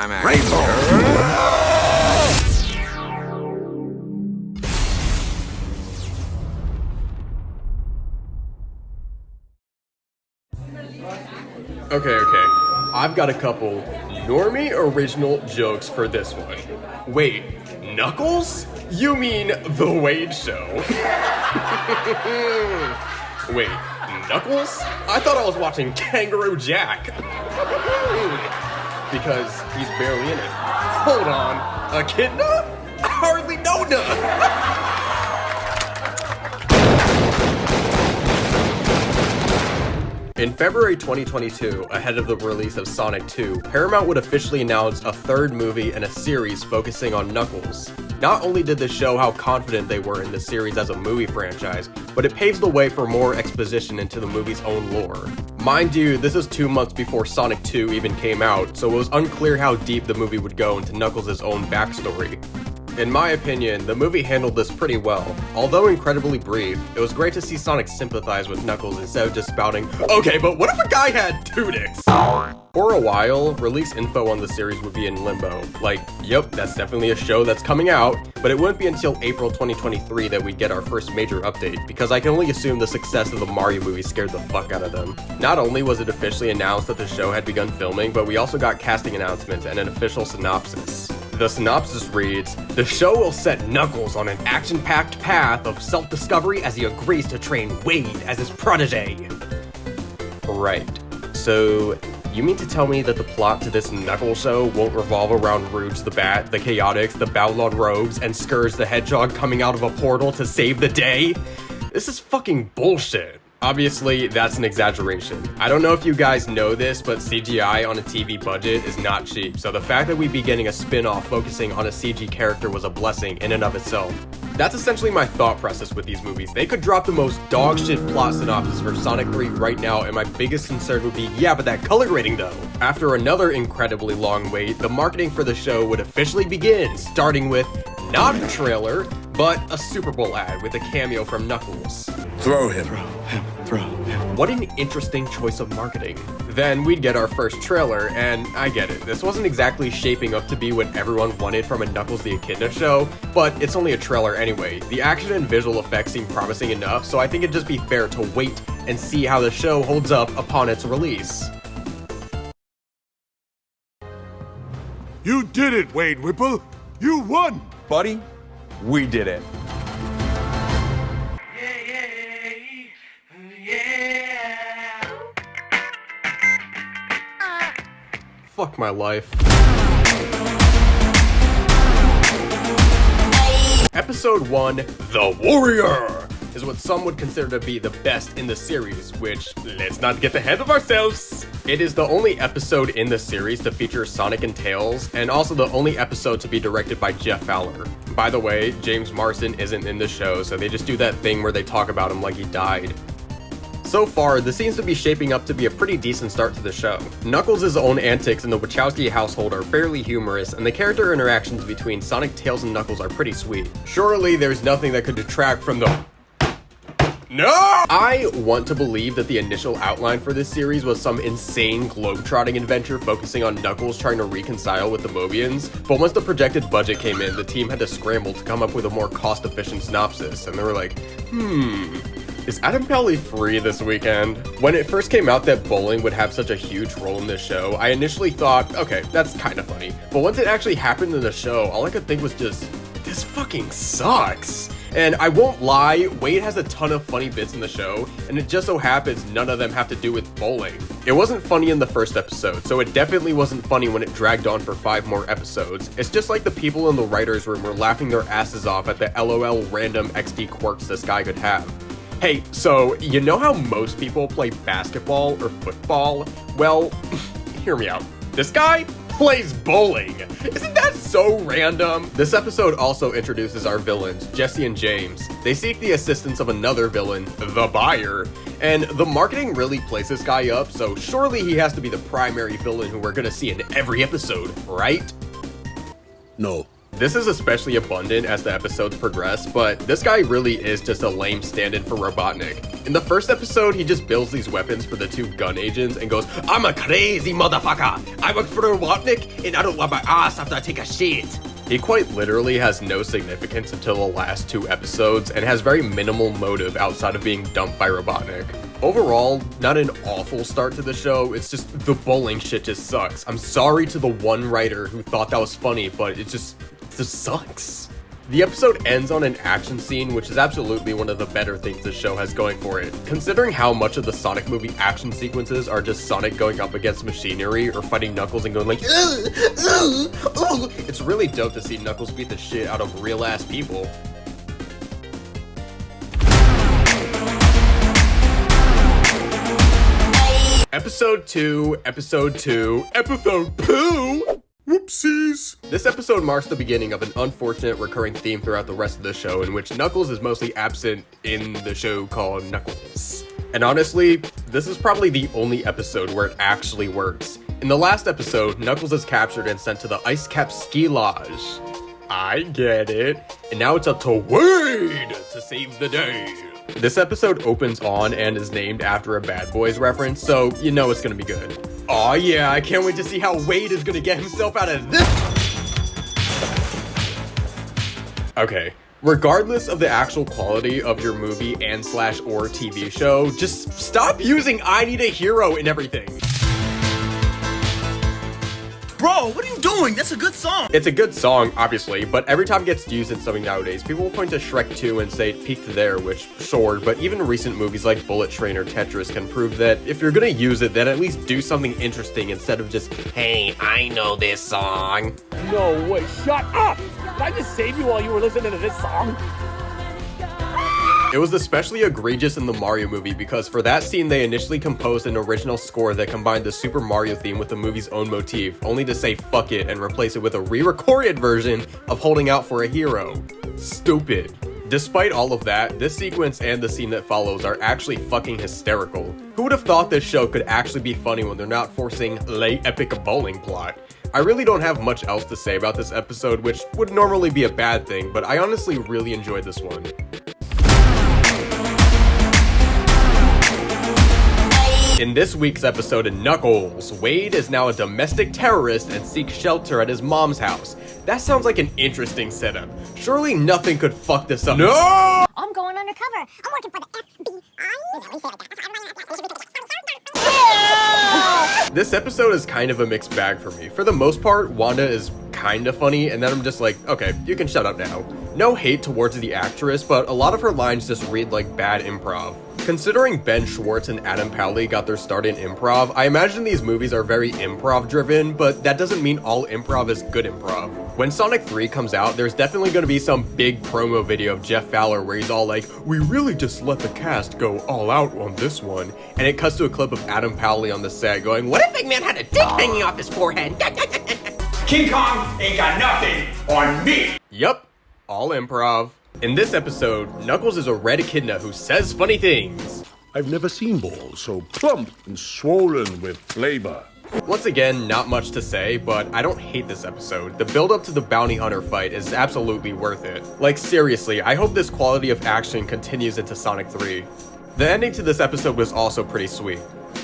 I'm acclaimed. Okay. I've got a couple Normie original jokes for this one. Wait, Knuckles? You mean The Wade Show? Wait, Knuckles? I thought I was watching Kangaroo Jack. Because he's barely in it. Hold on, Echidna? I hardly know none. In February 2022, ahead of the release of Sonic 2, Paramount would officially announce a third movie and a series focusing on Knuckles. Not only did this show how confident they were in the series as a movie franchise, but it paves the way for more exposition into the movie's own lore. Mind you, this is 2 months before Sonic 2 even came out, so it was unclear how deep the movie would go into Knuckles' own backstory. In my opinion, the movie handled this pretty well. Although incredibly brief, it was great to see Sonic sympathize with Knuckles instead of just spouting, "Okay, but what if a guy had 2 dicks?" For a while, release info on the series would be in limbo. Like, yep, that's definitely a show that's coming out, but it wouldn't be until April 2023 that we'd get our first major update, because I can only assume the success of the Mario movie scared the fuck out of them. Not only was it officially announced that the show had begun filming, but we also got casting announcements and an official synopsis. The synopsis reads, "The show will set Knuckles on an action-packed path of self-discovery as he agrees to train Wade as his protege." Right. So, you mean to tell me that the plot to this Knuckles show won't revolve around Rouge the Bat, the Chaotix, the Bowlon Rogues, and Scourge the Hedgehog coming out of a portal to save the day? This is fucking bullshit. Obviously, that's an exaggeration. I don't know if you guys know this, but CGI on a TV budget is not cheap, so the fact that we'd be getting a spin-off focusing on a CG character was a blessing in and of itself. That's essentially my thought process with these movies. They could drop the most dogshit plot synopsis for Sonic 3 right now, and my biggest concern would be, yeah, but that color grading though. After another incredibly long wait, the marketing for the show would officially begin, starting with not a trailer, but a Super Bowl ad with a cameo from Knuckles. Throw him. What an interesting choice of marketing. Then we'd get our first trailer, and I get it, this wasn't exactly shaping up to be what everyone wanted from a Knuckles the Echidna show, but it's only a trailer anyway. The action and visual effects seem promising enough, so I think it'd just be fair to wait and see how the show holds up upon its release. You did it, Wade Whipple! You won! Buddy, we did it. Fuck my life. Episode 1, The Warrior, is what some would consider to be the best in the series, which, let's not get ahead of ourselves. It is the only episode in the series to feature Sonic and Tails, and also the only episode to be directed by Jeff Fowler. By the way, James Marsden isn't in the show, so they just do that thing where they talk about him like he died. So far, this seems to be shaping up to be a pretty decent start to the show. Knuckles' own antics in the Wachowski household are fairly humorous, and the character interactions between Sonic, Tails, and Knuckles are pretty sweet. Surely there's nothing that could detract from the... No! I want to believe that the initial outline for this series was some insane globetrotting adventure focusing on Knuckles trying to reconcile with the Mobians, but once the projected budget came in, the team had to scramble to come up with a more cost-efficient synopsis, and they were like, is Adam Pally free this weekend? When it first came out that bowling would have such a huge role in this show, I initially thought, okay, that's kind of funny. But once it actually happened in the show, all I could think was just, this fucking sucks. And I won't lie, Wade has a ton of funny bits in the show, and it just so happens none of them have to do with bowling. It wasn't funny in the first episode, so it definitely wasn't funny when it dragged on for 5 more episodes. It's just like the people in the writer's room were laughing their asses off at the LOL random XD quirks this guy could have. Hey, so, you know how most people play basketball or football? Well, hear me out. This guy plays bowling. Isn't that so random? This episode also introduces our villains, Jesse and James. They seek the assistance of another villain, the Buyer, and the marketing really plays this guy up, so surely he has to be the primary villain who we're gonna see in every episode, right? No. This is especially abundant as the episodes progress, but this guy really is just a lame stand-in for Robotnik. In the first episode, he just builds these weapons for the two gun agents and goes, "I'm a crazy motherfucker! I work for Robotnik and I don't want my ass after I take a shit!" He quite literally has no significance until the last two episodes and has very minimal motive outside of being dumped by Robotnik. Overall, not an awful start to the show, it's just the bowling shit just sucks. I'm sorry to the one writer who thought that was funny, but it just sucks. The episode ends on an action scene, which is absolutely one of the better things the show has going for it. Considering how much of the Sonic movie action sequences are just Sonic going up against machinery or fighting Knuckles and going like, "Ugh, ugh, ugh," it's really dope to see Knuckles beat the shit out of real-ass people. Episode 2, Episode 2, Episode 2! Whoopsies! This episode marks the beginning of an unfortunate recurring theme throughout the rest of the show, in which Knuckles is mostly absent in the show called Knuckles. And honestly, this is probably the only episode where it actually works. In the last episode, Knuckles is captured and sent to the Ice Cap Ski Lodge. I get it. And now it's up to Wade to save the day. This episode opens on and is named after a Bad Boys reference, so you know it's gonna be good. Aw yeah, I can't wait to see how Wade is gonna get himself out of this. Okay, regardless of the actual quality of your movie and / or TV show, just stop using "I need a hero" in everything. Bro, what are you doing? That's a good song. It's a good song, obviously, but every time it gets used in something nowadays, people will point to Shrek 2 and say it peaked there, which, sure, but even recent movies like Bullet Train or Tetris can prove that if you're gonna use it, then at least do something interesting instead of just, "Hey, I know this song." No way, shut up! Did I just save you while you were listening to this song? It was especially egregious in the Mario movie because for that scene they initially composed an original score that combined the Super Mario theme with the movie's own motif, only to say fuck it and replace it with a re-recorded version of Holding Out for a Hero. Stupid. Despite all of that, this sequence and the scene that follows are actually fucking hysterical. Who would have thought this show could actually be funny when they're not forcing late epic bowling plot? I really don't have much else to say about this episode, which would normally be a bad thing, but I honestly really enjoyed this one. In this week's episode of Knuckles, Wade is now a domestic terrorist and seeks shelter at his mom's house. That sounds like an interesting setup. Surely nothing could fuck this up. No! I'm going undercover. I'm working for the FBI. This episode is kind of a mixed bag for me. For the most part, Wanda is kind of funny, and then I'm just like, okay, you can shut up now. No hate towards the actress, but a lot of her lines just read like bad improv. Considering Ben Schwartz and Adam Pally got their start in improv, I imagine these movies are very improv driven, but that doesn't mean all improv is good improv. When Sonic 3 comes out, there's definitely going to be some big promo video of Jeff Fowler where he's all like, "We really just let the cast go all out on this one," and it cuts to a clip of Adam Pally on the set going, "What if Eggman had a dick hanging off his forehead?" King Kong ain't got nothing on me. Yup, all improv. In this episode, Knuckles is a red echidna who says funny things. I've never seen balls so plump and swollen with flavor. Once again, not much to say, but I don't hate this episode. The build up to the bounty hunter fight is absolutely worth it. Like seriously, I hope this quality of action continues into Sonic 3. The ending to this episode was also pretty sweet.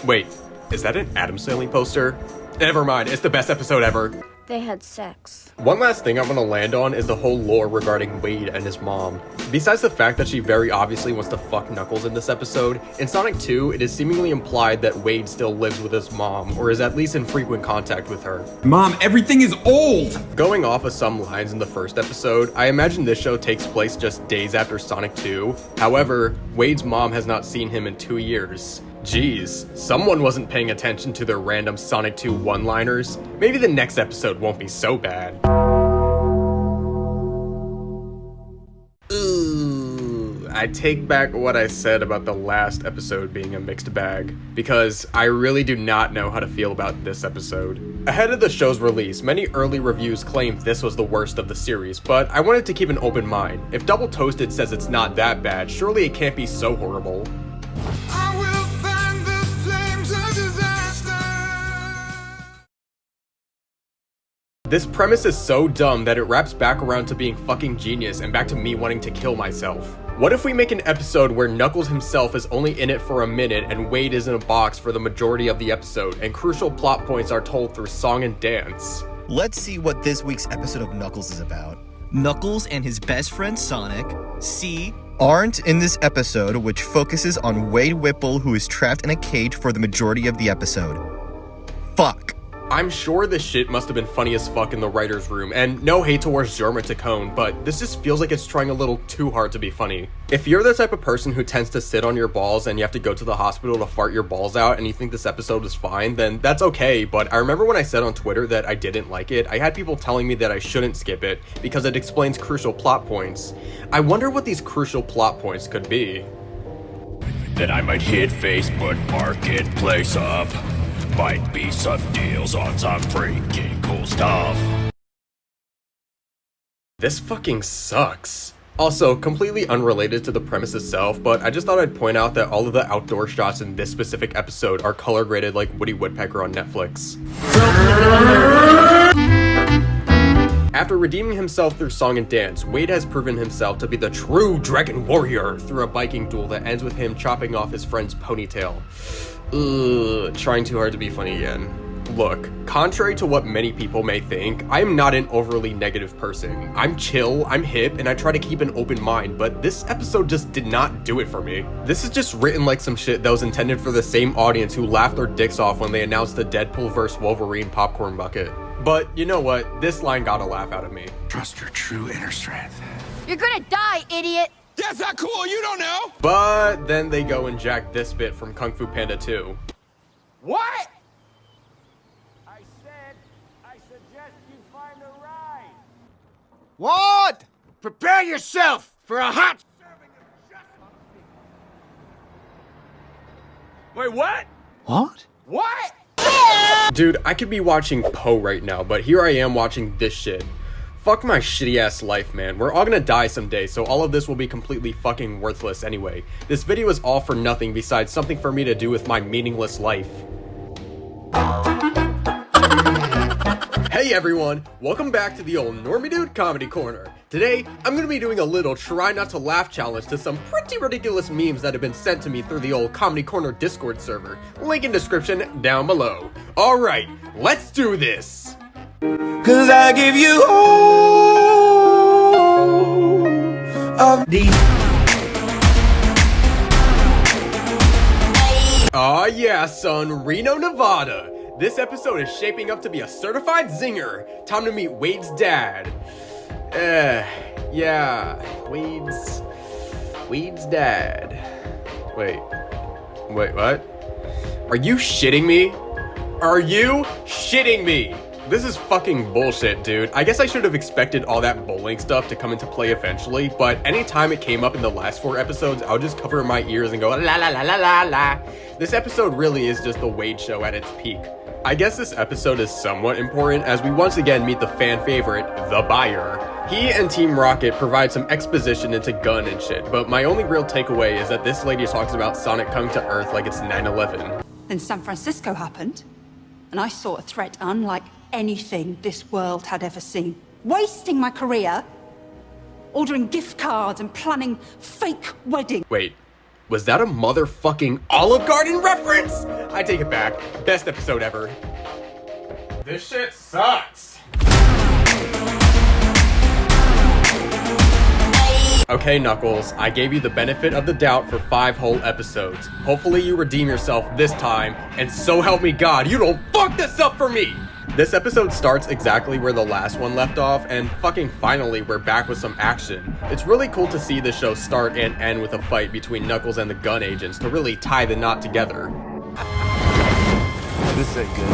Wait, is that an Adam Sandler poster? Never mind, it's the best episode ever. They had sex. One last thing I'm gonna land on is the whole lore regarding Wade and his mom. Besides the fact that she very obviously wants to fuck Knuckles in this episode, in Sonic 2, it is seemingly implied that Wade still lives with his mom, or is at least in frequent contact with her. Mom, everything is old. Going off of some lines in the first episode, I imagine this show takes place just days after Sonic 2. However, Wade's mom has not seen him in 2 years. Jeez, someone wasn't paying attention to their random Sonic 2 one-liners. Maybe the next episode won't be so bad. Ooh, I take back what I said about the last episode being a mixed bag, because I really do not know how to feel about this episode. Ahead of the show's release, many early reviews claimed this was the worst of the series, but I wanted to keep an open mind. If Double Toasted says it's not that bad, surely it can't be so horrible. This premise is so dumb that it wraps back around to being fucking genius and back to me wanting to kill myself. What if we make an episode where Knuckles himself is only in it for a minute and Wade is in a box for the majority of the episode, and crucial plot points are told through song and dance? Let's see what this week's episode of Knuckles is about. Knuckles and his best friend Sonic, C, aren't in this episode, which focuses on Wade Whipple, who is trapped in a cage for the majority of the episode. Fuck. I'm sure this shit must have been funny as fuck in the writer's room, and no hate towards Jorma Tacone, but this just feels like it's trying a little too hard to be funny. If you're the type of person who tends to sit on your balls and you have to go to the hospital to fart your balls out and you think this episode is fine, then that's okay, but I remember when I said on Twitter that I didn't like it, I had people telling me that I shouldn't skip it because it explains crucial plot points. I wonder what these crucial plot points could be. Then I might hit Facebook Marketplace up. Might be some deals on some freaking cool stuff. This fucking sucks. Also, completely unrelated to the premise itself, but I just thought I'd point out that all of the outdoor shots in this specific episode are color graded like Woody Woodpecker on Netflix. After redeeming himself through song and dance, Wade has proven himself to be the true dragon warrior through a biking duel that ends with him chopping off his friend's ponytail. Trying too hard to be funny again. Look, contrary to what many people may think, I am not an overly negative person. I'm chill, I'm hip, and I try to keep an open mind, but this episode just did not do it for me. This is just written like some shit that was intended for the same audience who laughed their dicks off when they announced the Deadpool vs. Wolverine popcorn bucket. But you know what? This line got a laugh out of me. Trust your true inner strength. You're gonna die, idiot! That's not cool, you don't know! But then they go and jack this bit from Kung Fu Panda 2. What? I suggest you find a ride. What? Prepare yourself for a hot serving of justice. Wait, what? What? What? Dude, I could be watching Poe right now, but here I am watching this shit. Fuck my shitty ass life, man. We're all gonna die someday, so all of this will be completely fucking worthless anyway. This video is all for nothing besides something for me to do with my meaningless life. Hey everyone, welcome back to the old Normie Dude Comedy Corner. Today, I'm gonna be doing a little try not to laugh challenge to some pretty ridiculous memes that have been sent to me through the old Comedy Corner Discord server. Link in description down below. Alright, let's do this! Cause I give you all of these. Aw yeah, son, Reno, Nevada. This episode is shaping up to be a certified zinger. Time to meet Wade's dad. Yeah, Wade's dad. Wait, what? Are you shitting me? Are you shitting me? This is fucking bullshit, dude. I guess I should have expected all that bowling stuff to come into play eventually, but anytime it came up in the last 4 episodes, I would just cover my ears and go la la la la la la. This episode really is just the Wade show at its peak. I guess this episode is somewhat important as we once again meet the fan favorite, the Buyer. He and Team Rocket provide some exposition into gun and shit, but my only real takeaway is that this lady talks about Sonic coming to Earth like it's 9/11. Then San Francisco happened, and I saw a threat unlike anything this world had ever seen. Wasting my career, ordering gift cards and planning fake weddings. Wait, was that a motherfucking Olive Garden reference? I take it back. Best episode ever. This shit sucks. Okay, Knuckles, I gave you the benefit of the doubt for 5 whole episodes. Hopefully you redeem yourself this time, and so help me God, you don't fuck this up for me! This episode starts exactly where the last one left off, and fucking finally we're back with some action. It's really cool to see the show start and end with a fight between Knuckles and the gun agents to really tie the knot together. This ain't good.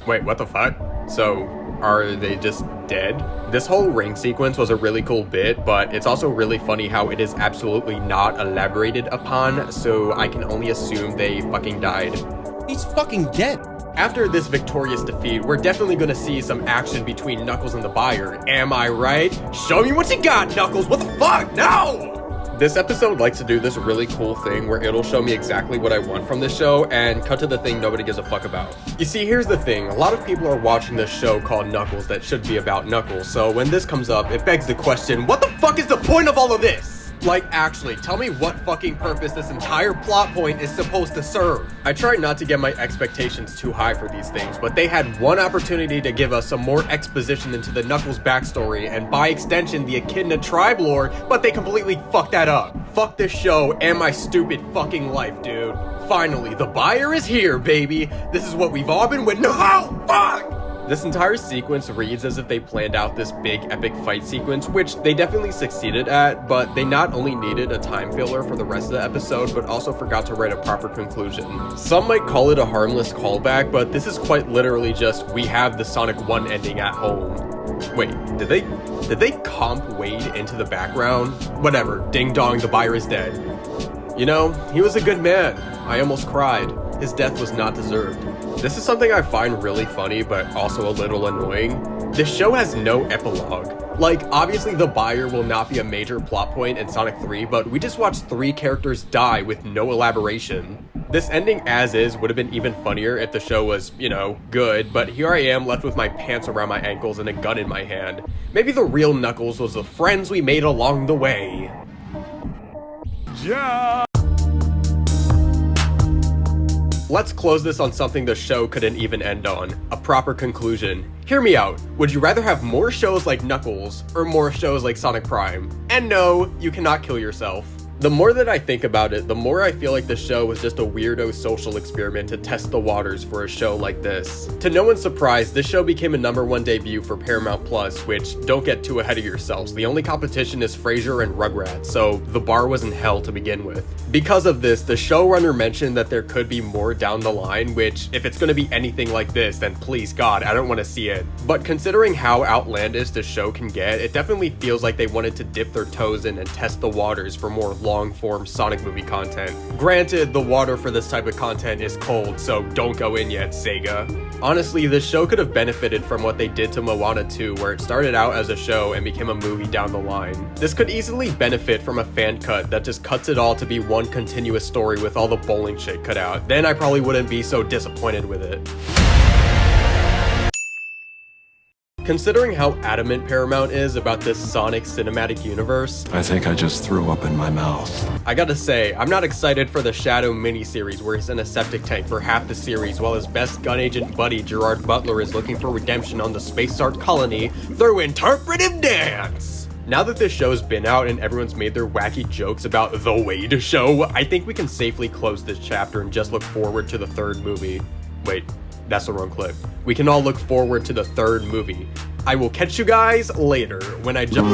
Wait, what the fuck? So, are they just dead? This whole ring sequence was a really cool bit, but it's also really funny how it is absolutely not elaborated upon, so I can only assume they fucking died. He's fucking dead. After this victorious defeat, we're definitely gonna see some action between Knuckles and the Buyer. Am I right? Show me what you got, Knuckles! What the fuck? No! This episode likes to do this really cool thing where it'll show me exactly what I want from this show and cut to the thing nobody gives a fuck about. You see, here's the thing, a lot of people are watching this show called Knuckles that should be about Knuckles, so when this comes up, it begs the question, what the fuck is the point of all of this? Like, actually, tell me what fucking purpose this entire plot point is supposed to serve. I try not to get my expectations too high for these things, but they had one opportunity to give us some more exposition into the Knuckles backstory, and by extension, the Echidna tribe lore, but they completely fucked that up. Fuck this show and my stupid fucking life, dude. Finally, the buyer is here, baby. This is what we've all been waiting. No, fuck! This entire sequence reads as if they planned out this big epic fight sequence, which they definitely succeeded at, but they not only needed a time filler for the rest of the episode, but also forgot to write a proper conclusion. Some might call it a harmless callback, but this is quite literally just, we have the Sonic 1 ending at home. Wait, did they comp Wade into the background? Whatever, ding dong, the buyer is dead. You know, he was a good man. I almost cried. His death was not deserved. This is something I find really funny, but also a little annoying. This show has no epilogue. Like, obviously the buyer will not be a major plot point in Sonic 3, but we just watched 3 characters die with no elaboration. This ending as is would have been even funnier if the show was, you know, good, but here I am left with my pants around my ankles and a gun in my hand. Maybe the real Knuckles was the friends we made along the way. Yeah! Let's close this on something the show couldn't even end on, a proper conclusion. Hear me out, would you rather have more shows like Knuckles, or more shows like Sonic Prime? And no, you cannot kill yourself. The more that I think about it, the more I feel like the show was just a weirdo social experiment to test the waters for a show like this. To no one's surprise, this show became a #1 debut for Paramount Plus, which, don't get too ahead of yourselves, the only competition is Frasier and Rugrats, so the bar was in hell to begin with. Because of this, the showrunner mentioned that there could be more down the line, which, if it's gonna be anything like this, then please God, I don't want to see it. But considering how outlandish the show can get, it definitely feels like they wanted to dip their toes in and test the waters for more long-form Sonic movie content. Granted, the water for this type of content is cold, so don't go in yet, Sega. Honestly, this show could have benefited from what they did to Moana 2, where it started out as a show and became a movie down the line. This could easily benefit from a fan cut that just cuts it all to be one continuous story with all the bowling shit cut out. Then I probably wouldn't be so disappointed with it. Considering how adamant Paramount is about this Sonic cinematic universe, I think I just threw up in my mouth. I gotta say, I'm not excited for the Shadow miniseries where he's in a septic tank for half the series while his best gun agent buddy Gerard Butler is looking for redemption on the Space Art colony through interpretive dance. Now that this show's been out and everyone's made their wacky jokes about the Wade show, I think we can safely close this chapter and just look forward to the 3rd movie. Wait. That's the wrong clip. We can all look forward to the 3rd movie. I will catch you guys later when I jump.